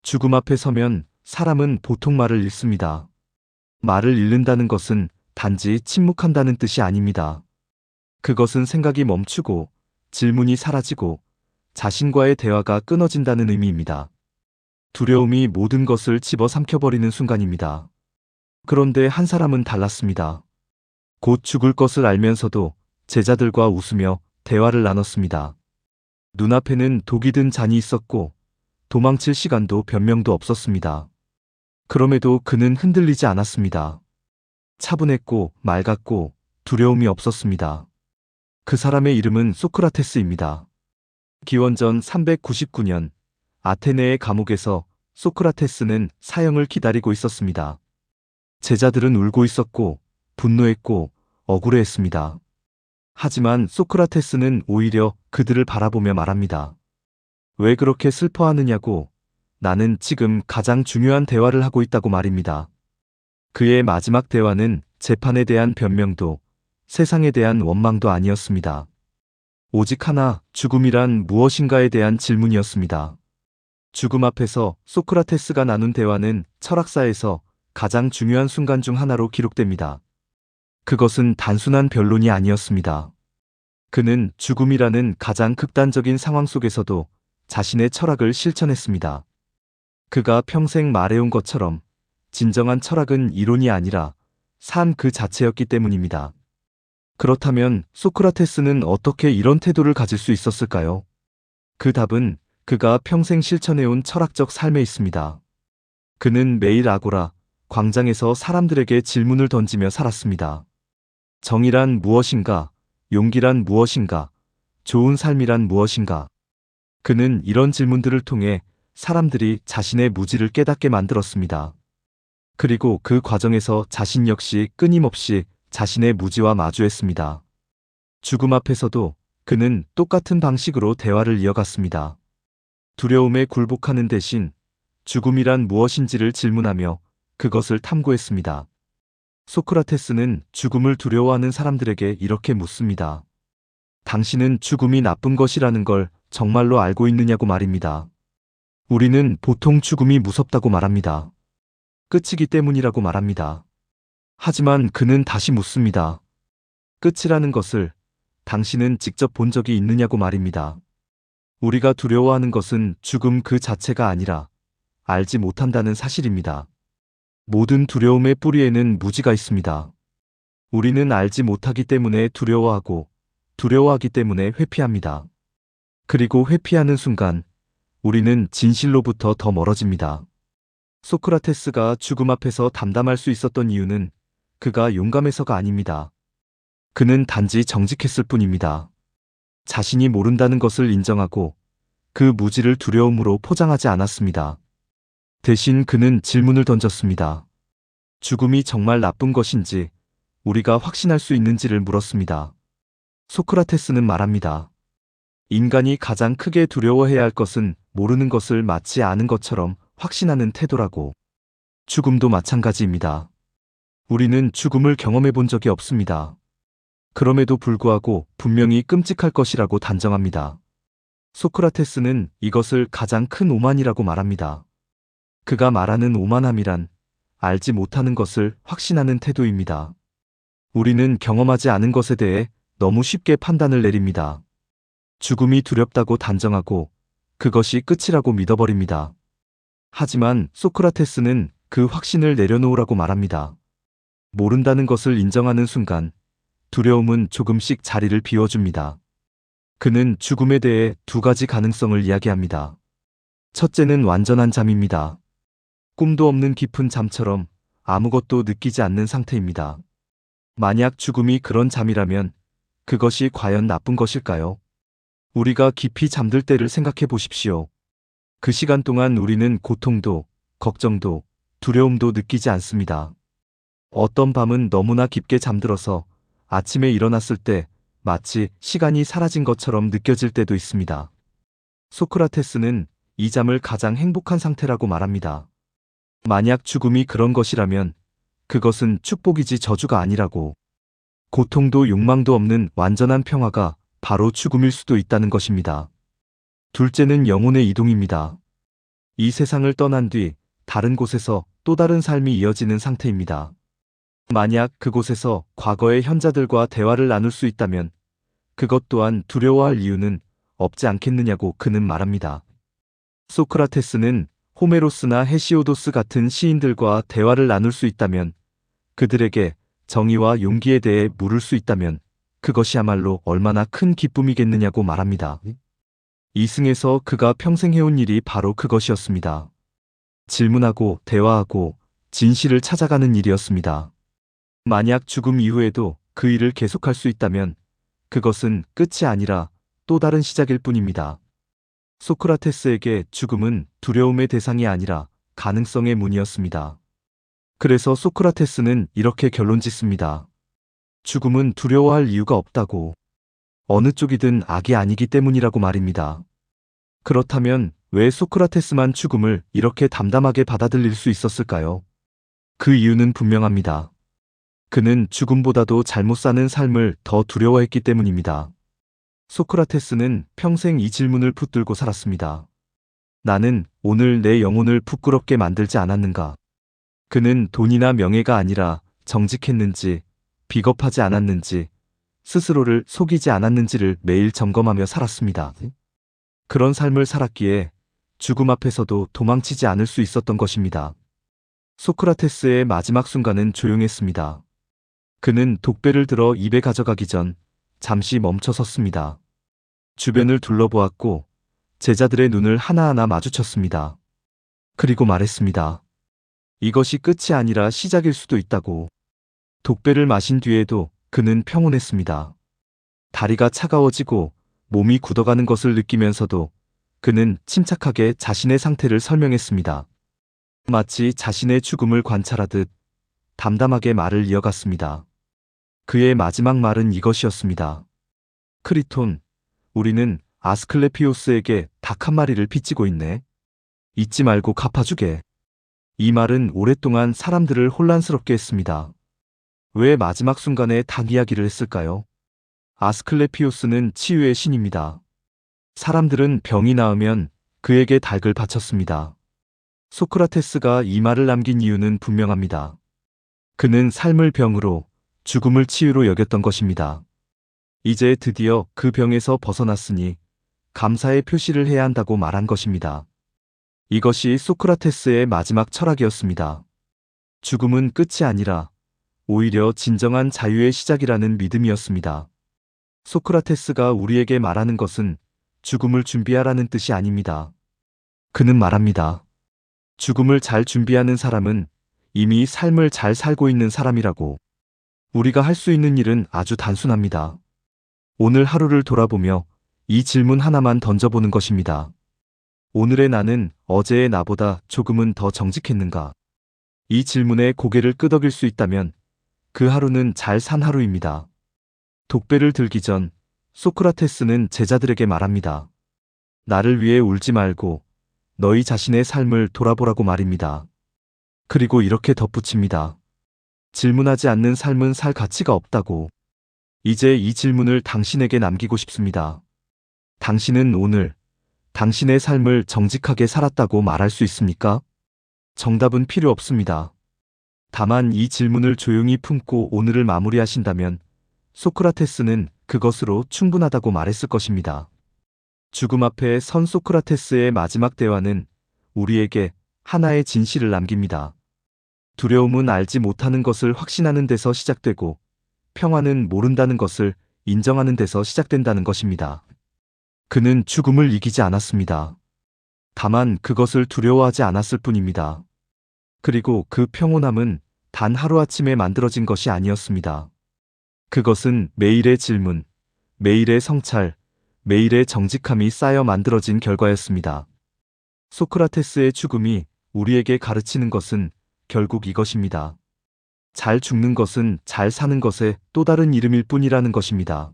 죽음 앞에 서면 사람은 보통 말을 잃습니다. 말을 잃는다는 것은 단지 침묵한다는 뜻이 아닙니다. 그것은 생각이 멈추고 질문이 사라지고 자신과의 대화가 끊어진다는 의미입니다. 두려움이 모든 것을 집어삼켜버리는 순간입니다. 그런데 한 사람은 달랐습니다. 곧 죽을 것을 알면서도 제자들과 웃으며 대화를 나눴습니다. 눈앞에는 독이 든 잔이 있었고 도망칠 시간도 변명도 없었습니다. 그럼에도 그는 흔들리지 않았습니다. 차분했고 맑았고 두려움이 없었습니다. 그 사람의 이름은 소크라테스입니다. 기원전 399년 아테네의 감옥에서 소크라테스는 사형을 기다리고 있었습니다. 제자들은 울고 있었고 분노했고 억울해했습니다. 하지만 소크라테스는 오히려 그들을 바라보며 말합니다. 왜 그렇게 슬퍼하느냐고, 나는 지금 가장 중요한 대화를 하고 있다고 말입니다. 그의 마지막 대화는 재판에 대한 변명도 세상에 대한 원망도 아니었습니다. 오직 하나, 죽음이란 무엇인가에 대한 질문이었습니다. 죽음 앞에서 소크라테스가 나눈 대화는 철학사에서 가장 중요한 순간 중 하나로 기록됩니다. 그것은 단순한 변론이 아니었습니다. 그는 죽음이라는 가장 극단적인 상황 속에서도 자신의 철학을 실천했습니다. 그가 평생 말해온 것처럼 진정한 철학은 이론이 아니라 삶 그 자체였기 때문입니다. 그렇다면 소크라테스는 어떻게 이런 태도를 가질 수 있었을까요? 그 답은 그가 평생 실천해온 철학적 삶에 있습니다. 그는 매일 아고라, 광장에서 사람들에게 질문을 던지며 살았습니다. 정의란 무엇인가? 용기란 무엇인가? 좋은 삶이란 무엇인가? 그는 이런 질문들을 통해 사람들이 자신의 무지를 깨닫게 만들었습니다. 그리고 그 과정에서 자신 역시 끊임없이 자신의 무지와 마주했습니다. 죽음 앞에서도 그는 똑같은 방식으로 대화를 이어갔습니다. 두려움에 굴복하는 대신 죽음이란 무엇인지를 질문하며 그것을 탐구했습니다. 소크라테스는 죽음을 두려워하는 사람들에게 이렇게 묻습니다. 당신은 죽음이 나쁜 것이라는 걸 정말로 알고 있느냐고 말입니다. 우리는 보통 죽음이 무섭다고 말합니다. 끝이기 때문이라고 말합니다. 하지만 그는 다시 묻습니다. 끝이라는 것을 당신은 직접 본 적이 있느냐고 말입니다. 우리가 두려워하는 것은 죽음 그 자체가 아니라 알지 못한다는 사실입니다. 모든 두려움의 뿌리에는 무지가 있습니다. 우리는 알지 못하기 때문에 두려워하고 두려워하기 때문에 회피합니다. 그리고 회피하는 순간 우리는 진실로부터 더 멀어집니다. 소크라테스가 죽음 앞에서 담담할 수 있었던 이유는 그가 용감해서가 아닙니다. 그는 단지 정직했을 뿐입니다. 자신이 모른다는 것을 인정하고 그 무지를 두려움으로 포장하지 않았습니다. 대신 그는 질문을 던졌습니다. 죽음이 정말 나쁜 것인지 우리가 확신할 수 있는지를 물었습니다. 소크라테스는 말합니다. 인간이 가장 크게 두려워해야 할 것은 모르는 것을 마치 아는 것처럼 확신하는 태도라고. 죽음도 마찬가지입니다. 우리는 죽음을 경험해 본 적이 없습니다. 그럼에도 불구하고 분명히 끔찍할 것이라고 단정합니다. 소크라테스는 이것을 가장 큰 오만이라고 말합니다. 그가 말하는 오만함이란 알지 못하는 것을 확신하는 태도입니다. 우리는 경험하지 않은 것에 대해 너무 쉽게 판단을 내립니다. 죽음이 두렵다고 단정하고 그것이 끝이라고 믿어버립니다. 하지만 소크라테스는 그 확신을 내려놓으라고 말합니다. 모른다는 것을 인정하는 순간 두려움은 조금씩 자리를 비워줍니다. 그는 죽음에 대해 두 가지 가능성을 이야기합니다. 첫째는 완전한 잠입니다. 꿈도 없는 깊은 잠처럼 아무것도 느끼지 않는 상태입니다. 만약 죽음이 그런 잠이라면 그것이 과연 나쁜 것일까요? 우리가 깊이 잠들 때를 생각해 보십시오. 그 시간 동안 우리는 고통도, 걱정도, 두려움도 느끼지 않습니다. 어떤 밤은 너무나 깊게 잠들어서 아침에 일어났을 때 마치 시간이 사라진 것처럼 느껴질 때도 있습니다. 소크라테스는 이 잠을 가장 행복한 상태라고 말합니다. 만약 죽음이 그런 것이라면 그것은 축복이지 저주가 아니라고. 고통도 욕망도 없는 완전한 평화가 바로 죽음일 수도 있다는 것입니다. 둘째는 영혼의 이동입니다. 이 세상을 떠난 뒤 다른 곳에서 또 다른 삶이 이어지는 상태입니다. 만약 그곳에서 과거의 현자들과 대화를 나눌 수 있다면 그것 또한 두려워할 이유는 없지 않겠느냐고 그는 말합니다. 소크라테스는 호메로스나 헤시오도스 같은 시인들과 대화를 나눌 수 있다면, 그들에게 정의와 용기에 대해 물을 수 있다면 그것이야말로 얼마나 큰 기쁨이겠느냐고 말합니다. 이승에서 그가 평생 해온 일이 바로 그것이었습니다. 질문하고 대화하고 진실을 찾아가는 일이었습니다. 만약 죽음 이후에도 그 일을 계속할 수 있다면 그것은 끝이 아니라 또 다른 시작일 뿐입니다. 소크라테스에게 죽음은 두려움의 대상이 아니라 가능성의 문이었습니다. 그래서 소크라테스는 이렇게 결론짓습니다. 죽음은 두려워할 이유가 없다고. 어느 쪽이든 악이 아니기 때문이라고 말입니다. 그렇다면 왜 소크라테스만 죽음을 이렇게 담담하게 받아들일 수 있었을까요? 그 이유는 분명합니다. 그는 죽음보다도 잘못 사는 삶을 더 두려워했기 때문입니다. 소크라테스는 평생 이 질문을 붙들고 살았습니다. 나는 오늘 내 영혼을 부끄럽게 만들지 않았는가? 그는 돈이나 명예가 아니라 정직했는지, 비겁하지 않았는지, 스스로를 속이지 않았는지를 매일 점검하며 살았습니다. 그런 삶을 살았기에 죽음 앞에서도 도망치지 않을 수 있었던 것입니다. 소크라테스의 마지막 순간은 조용했습니다. 그는 독배를 들어 입에 가져가기 전 잠시 멈춰 섰습니다. 주변을 둘러보았고 제자들의 눈을 하나하나 마주쳤습니다. 그리고 말했습니다. 이것이 끝이 아니라 시작일 수도 있다고. 독배를 마신 뒤에도 그는 평온했습니다. 다리가 차가워지고 몸이 굳어가는 것을 느끼면서도 그는 침착하게 자신의 상태를 설명했습니다. 마치 자신의 죽음을 관찰하듯 담담하게 말을 이어갔습니다. 그의 마지막 말은 이것이었습니다. 크리톤, 우리는 아스클레피오스에게 닭 한 마리를 빚지고 있네. 잊지 말고 갚아주게. 이 말은 오랫동안 사람들을 혼란스럽게 했습니다. 왜 마지막 순간에 닭 이야기를 했을까요? 아스클레피오스는 치유의 신입니다. 사람들은 병이 나으면 그에게 닭을 바쳤습니다. 소크라테스가 이 말을 남긴 이유는 분명합니다. 그는 삶을 병으로, 죽음을 치유로 여겼던 것입니다. 이제 드디어 그 병에서 벗어났으니 감사의 표시를 해야 한다고 말한 것입니다. 이것이 소크라테스의 마지막 철학이었습니다. 죽음은 끝이 아니라 오히려 진정한 자유의 시작이라는 믿음이었습니다. 소크라테스가 우리에게 말하는 것은 죽음을 준비하라는 뜻이 아닙니다. 그는 말합니다. 죽음을 잘 준비하는 사람은 이미 삶을 잘 살고 있는 사람이라고. 우리가 할 수 있는 일은 아주 단순합니다. 오늘 하루를 돌아보며 이 질문 하나만 던져보는 것입니다. 오늘의 나는 어제의 나보다 조금은 더 정직했는가? 이 질문에 고개를 끄덕일 수 있다면 그 하루는 잘 산 하루입니다. 독배를 들기 전 소크라테스는 제자들에게 말합니다. 나를 위해 울지 말고 너희 자신의 삶을 돌아보라고 말입니다. 그리고 이렇게 덧붙입니다. 질문하지 않는 삶은 살 가치가 없다고. 이제 이 질문을 당신에게 남기고 싶습니다. 당신은 오늘 당신의 삶을 정직하게 살았다고 말할 수 있습니까? 정답은 필요 없습니다. 다만 이 질문을 조용히 품고 오늘을 마무리하신다면 소크라테스는 그것으로 충분하다고 말했을 것입니다. 죽음 앞에 선 소크라테스의 마지막 대화는 우리에게 하나의 진실을 남깁니다. 두려움은 알지 못하는 것을 확신하는 데서 시작되고 평화는 모른다는 것을 인정하는 데서 시작된다는 것입니다. 그는 죽음을 이기지 않았습니다. 다만 그것을 두려워하지 않았을 뿐입니다. 그리고 그 평온함은 단 하루아침에 만들어진 것이 아니었습니다. 그것은 매일의 질문, 매일의 성찰, 매일의 정직함이 쌓여 만들어진 결과였습니다. 소크라테스의 죽음이 우리에게 가르치는 것은 결국 이것입니다. 잘 죽는 것은 잘 사는 것의 또 다른 이름일 뿐이라는 것입니다.